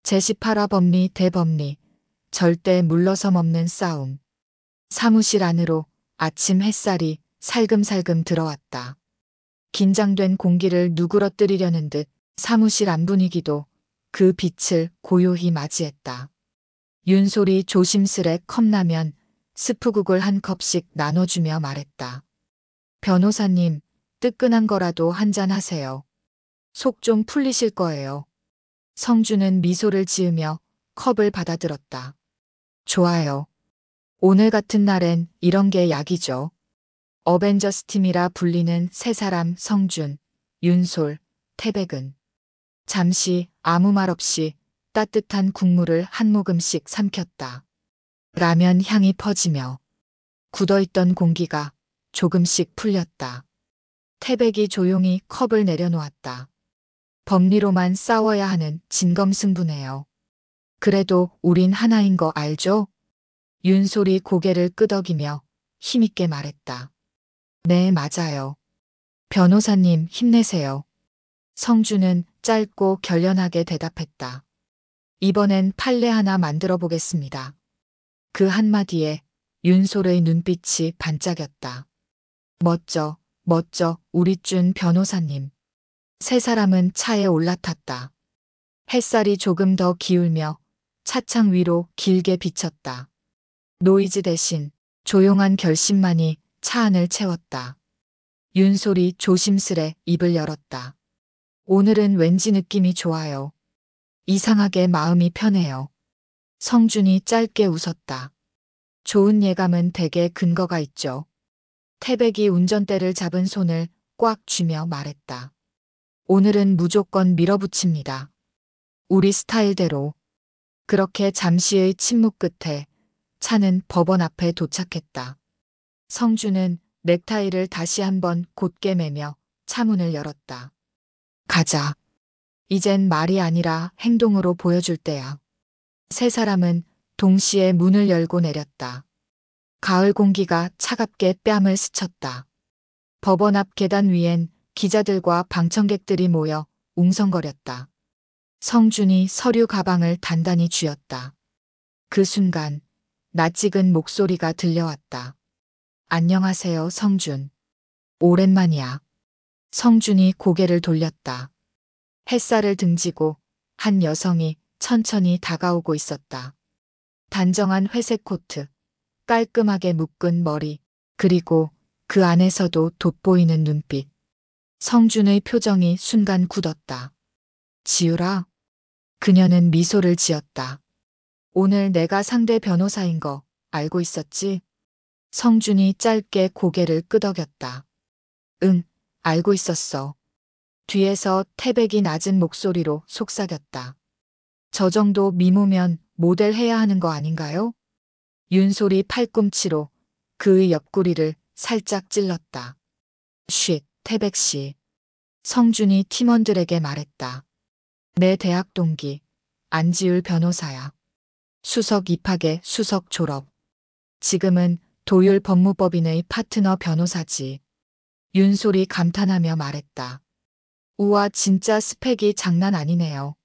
제18화 법리 대법리. 절대 물러섬 없는 싸움. 사무실 안으로 아침 햇살이 살금살금 들어왔다. 긴장된 공기를 누그러뜨리려는 듯 사무실 안 분위기도 그 빛을 고요히 맞이했다. 윤솔이 조심스레 컵라면, 스프국을 한 컵씩 나눠주며 말했다. 변호사님, 뜨끈한 거라도 한잔 하세요. 속 좀 풀리실 거예요. 성주는 미소를 지으며 컵을 받아들었다. 좋아요. 오늘 같은 날엔 이런 게 약이죠. 어벤져스 팀이라 불리는 세 사람 성준, 윤솔, 태백은 잠시 아무 말 없이 따뜻한 국물을 한 모금씩 삼켰다. 라면 향이 퍼지며 굳어있던 공기가 조금씩 풀렸다. 태백이 조용히 컵을 내려놓았다. 법리로만 싸워야 하는 진검승부네요. 그래도 우린 하나인 거 알죠? 윤솔이 고개를 끄덕이며 힘있게 말했다. 네, 맞아요. 변호사님 힘내세요. 성주는 짧고 결연하게 대답했다. 이번엔 판례 하나 만들어 보겠습니다. 그 한마디에 윤솔의 눈빛이 반짝였다. 멋져, 멋져, 우리 준 변호사님. 세 사람은 차에 올라탔다. 햇살이 조금 더 기울며 차창 위로 길게 비쳤다. 노이즈 대신 조용한 결심만이 차 안을 채웠다. 윤솔이 조심스레 입을 열었다. 오늘은 왠지 느낌이 좋아요. 이상하게 마음이 편해요. 성준이 짧게 웃었다. 좋은 예감은 대개 근거가 있죠. 태백이 운전대를 잡은 손을 꽉 쥐며 말했다. 오늘은 무조건 밀어붙입니다. 우리 스타일대로. 그렇게 잠시의 침묵 끝에 차는 법원 앞에 도착했다. 성주는 넥타이를 다시 한번 곧게 매며 차문을 열었다. 가자. 이젠 말이 아니라 행동으로 보여줄 때야. 세 사람은 동시에 문을 열고 내렸다. 가을 공기가 차갑게 뺨을 스쳤다. 법원 앞 계단 위엔 기자들과 방청객들이 모여 웅성거렸다. 성준이 서류 가방을 단단히 쥐었다. 그 순간 낯익은 목소리가 들려왔다. 안녕하세요, 성준. 오랜만이야. 성준이 고개를 돌렸다. 햇살을 등지고 한 여성이 천천히 다가오고 있었다. 단정한 회색 코트, 깔끔하게 묶은 머리, 그리고 그 안에서도 돋보이는 눈빛. 성준의 표정이 순간 굳었다. 지우라. 그녀는 미소를 지었다. 오늘 내가 상대 변호사인 거 알고 있었지? 성준이 짧게 고개를 끄덕였다. 응, 알고 있었어. 뒤에서 태백이 낮은 목소리로 속삭였다. 저 정도 미모면 모델 해야 하는 거 아닌가요? 윤솔이 팔꿈치로 그의 옆구리를 살짝 찔렀다. 쉿, 태백 씨. 성준이 팀원들에게 말했다. 내 대학 동기, 안지율 변호사야. 수석 입학에 수석 졸업. 지금은 도율 법무법인의 파트너 변호사지. 윤솔이 감탄하며 말했다. 우와, 진짜 스펙이 장난 아니네요.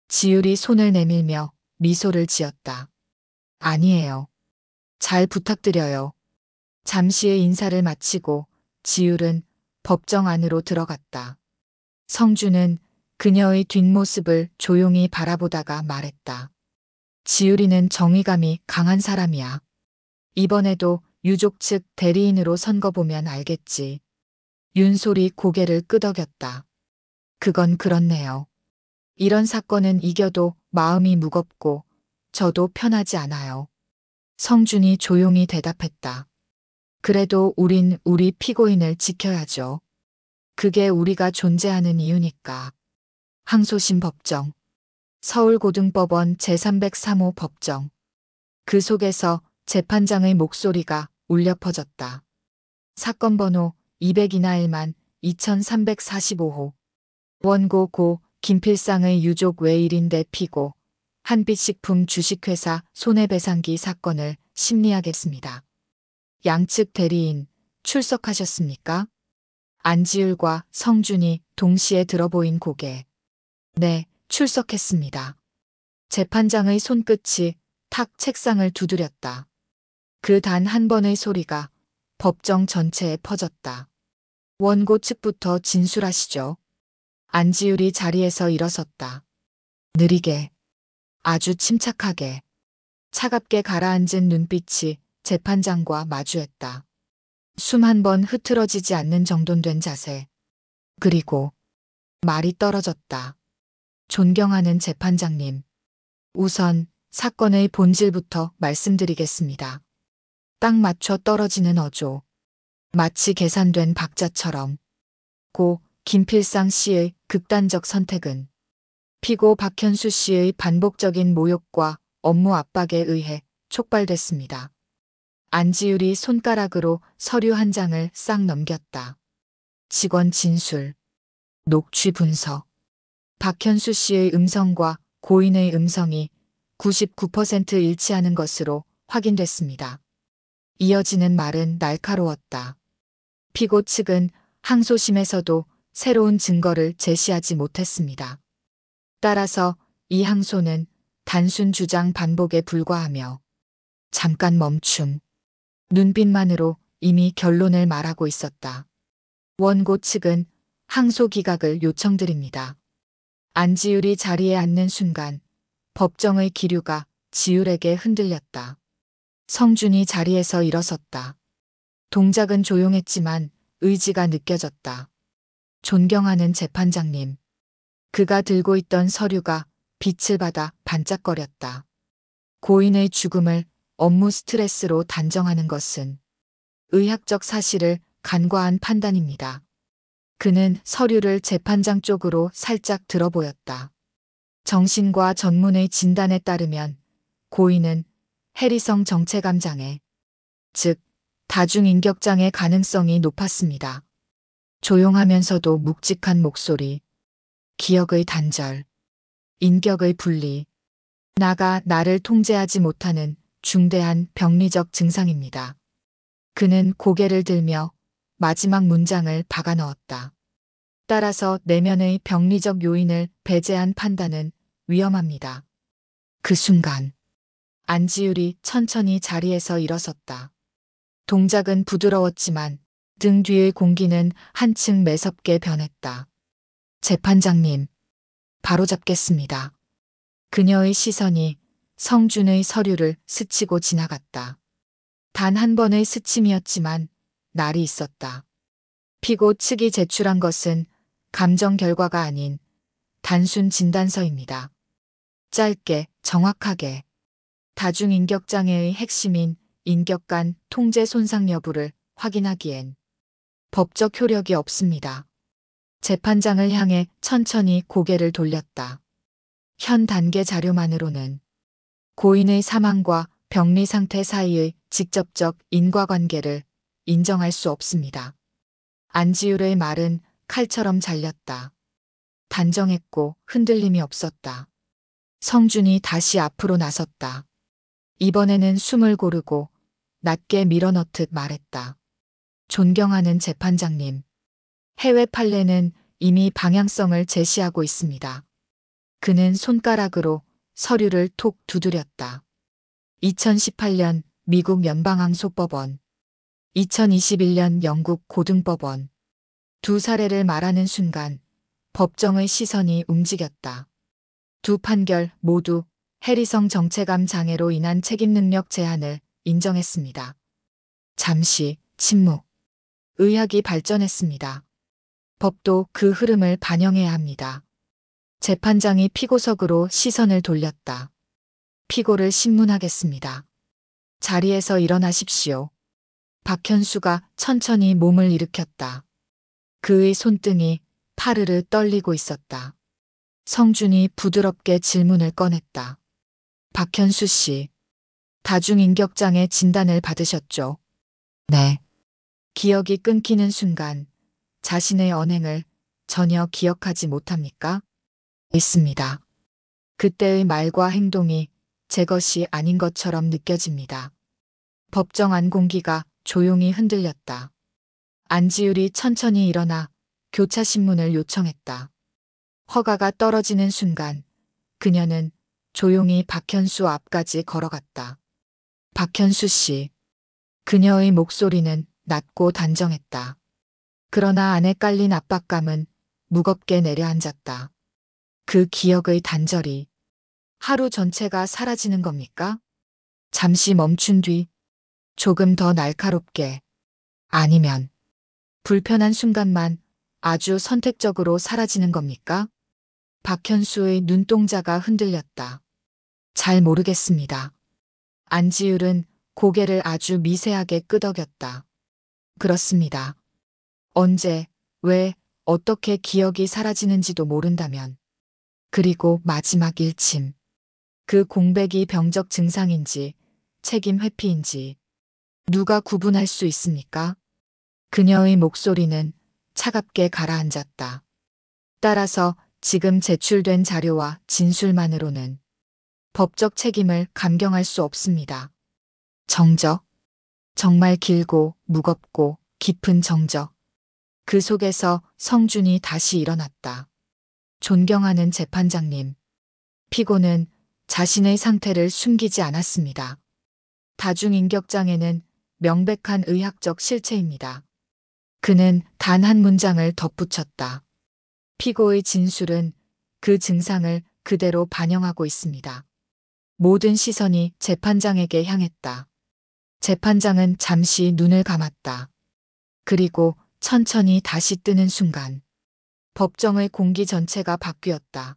지율이 손을 내밀며 미소를 지었다. 아니에요. 잘 부탁드려요. 잠시의 인사를 마치고 지율은 법정 안으로 들어갔다. 성준은 그녀의 뒷모습을 조용히 바라보다가 말했다. 지율이는 정의감이 강한 사람이야. 이번에도 유족 측 대리인으로 선거 보면 알겠지. 윤솔이 고개를 끄덕였다. 그건 그렇네요. 이런 사건은 이겨도 마음이 무겁고 저도 편하지 않아요. 성준이 조용히 대답했다. 그래도 우린 우리 피고인을 지켜야죠. 그게 우리가 존재하는 이유니까. 항소심 법정. 서울고등법원 제303호 법정. 그 속에서 재판장의 목소리가 울려 퍼졌다. 사건 번호 202-1만 2345호. 원고 고 김필상의 유족 외1인 피고 한빛식품 주식회사 손해배상기 사건을 심리하겠습니다. 양측 대리인 출석하셨습니까? 안지율과 성준이 동시에 들어보인 고개. 네, 출석했습니다. 재판장의 손끝이 탁 책상을 두드렸다. 그 단 한 번의 소리가 법정 전체에 퍼졌다. 원고 측부터 진술하시죠. 안지율이 자리에서 일어섰다. 느리게, 아주 침착하게, 차갑게 가라앉은 눈빛이 재판장과 마주했다. 숨 한 번 흐트러지지 않는 정돈된 자세. 그리고 말이 떨어졌다. 존경하는 재판장님. 우선 사건의 본질부터 말씀드리겠습니다. 딱 맞춰 떨어지는 어조. 마치 계산된 박자처럼. 고 김필상 씨의 극단적 선택은 피고 박현수 씨의 반복적인 모욕과 업무 압박에 의해 촉발됐습니다. 안지율이 손가락으로 서류 한 장을 싹 넘겼다. 직원 진술, 녹취 분석. 박현수 씨의 음성과 고인의 음성이 99% 일치하는 것으로 확인됐습니다. 이어지는 말은 날카로웠다. 피고 측은 항소심에서도 새로운 증거를 제시하지 못했습니다. 따라서 이 항소는 단순 주장 반복에 불과하며 잠깐 멈춤, 눈빛만으로 이미 결론을 말하고 있었다. 원고 측은 항소 기각을 요청드립니다. 안지율이 자리에 앉는 순간 법정의 기류가 지율에게 흔들렸다. 성준이 자리에서 일어섰다. 동작은 조용했지만 의지가 느껴졌다. 존경하는 재판장님. 그가 들고 있던 서류가 빛을 받아 반짝거렸다. 고인의 죽음을 업무 스트레스로 단정하는 것은 의학적 사실을 간과한 판단입니다. 그는 서류를 재판장 쪽으로 살짝 들어보였다. 정신과 전문의 진단에 따르면 고인은 해리성 정체감 장애, 즉 다중인격장애 가능성이 높았습니다. 조용하면서도 묵직한 목소리, 기억의 단절, 인격의 분리, 나가 나를 통제하지 못하는 중대한 병리적 증상입니다. 그는 고개를 들며 마지막 문장을 박아 넣었다. 따라서 내면의 병리적 요인을 배제한 판단은 위험합니다. 그 순간 안지율이 천천히 자리에서 일어섰다. 동작은 부드러웠지만 등 뒤의 공기는 한층 매섭게 변했다. 재판장님, 바로잡겠습니다. 그녀의 시선이 성준의 서류를 스치고 지나갔다. 단 한 번의 스침이었지만 날이 있었다. 피고 측이 제출한 것은 감정 결과가 아닌 단순 진단서입니다. 짧게, 정확하게 다중인격장애의 핵심인 인격 간 통제 손상 여부를 확인하기엔 법적 효력이 없습니다. 재판장을 향해 천천히 고개를 돌렸다. 현 단계 자료만으로는 고인의 사망과 병리 상태 사이의 직접적 인과관계를 인정할 수 없습니다. 안지율의 말은 칼처럼 잘렸다. 단정했고 흔들림이 없었다. 성준이 다시 앞으로 나섰다. 이번에는 숨을 고르고 낮게 밀어넣듯 말했다. 존경하는 재판장님. 해외 판례는 이미 방향성을 제시하고 있습니다. 그는 손가락으로 서류를 톡 두드렸다. 2018년 미국 연방항소법원, 2021년 영국 고등법원. 두 사례를 말하는 순간 법정의 시선이 움직였다. 두 판결 모두 해리성 정체감 장애로 인한 책임능력 제한을 인정했습니다. 잠시 침묵. 의학이 발전했습니다. 법도 그 흐름을 반영해야 합니다. 재판장이 피고석으로 시선을 돌렸다. 피고를 신문하겠습니다. 자리에서 일어나십시오. 박현수가 천천히 몸을 일으켰다. 그의 손등이 파르르 떨리고 있었다. 성준이 부드럽게 질문을 꺼냈다. 박현수 씨, 다중인격장애 진단을 받으셨죠? 네. 기억이 끊기는 순간 자신의 언행을 전혀 기억하지 못합니까? 있습니다. 그때의 말과 행동이 제 것이 아닌 것처럼 느껴집니다. 법정 안 공기가 조용히 흔들렸다. 안지율이 천천히 일어나 교차신문을 요청했다. 허가가 떨어지는 순간 그녀는 조용히 박현수 앞까지 걸어갔다. 박현수 씨. 그녀의 목소리는 낮고 단정했다. 그러나 안에 깔린 압박감은 무겁게 내려앉았다. 그 기억의 단절이 하루 전체가 사라지는 겁니까? 잠시 멈춘 뒤 조금 더 날카롭게, 아니면 불편한 순간만 아주 선택적으로 사라지는 겁니까? 박현수의 눈동자가 흔들렸다. 잘 모르겠습니다. 안지율은 고개를 아주 미세하게 끄덕였다. 그렇습니다. 언제, 왜, 어떻게 기억이 사라지는지도 모른다면. 그리고 마지막 일침. 그 공백이 병적 증상인지 책임 회피인지 누가 구분할 수 있습니까? 그녀의 목소리는 차갑게 가라앉았다. 따라서 지금 제출된 자료와 진술만으로는 법적 책임을 감경할 수 없습니다. 정적. 정말 길고 무겁고 깊은 정적. 그 속에서 성준이 다시 일어났다. 존경하는 재판장님. 피고는 자신의 상태를 숨기지 않았습니다. 다중인격장애는 명백한 의학적 실체입니다. 그는 단 한 문장을 덧붙였다. 피고의 진술은 그 증상을 그대로 반영하고 있습니다. 모든 시선이 재판장에게 향했다. 재판장은 잠시 눈을 감았다. 그리고 천천히 다시 뜨는 순간 법정의 공기 전체가 바뀌었다.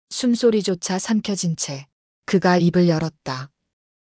숨소리조차 삼켜진 채 그가 입을 열었다.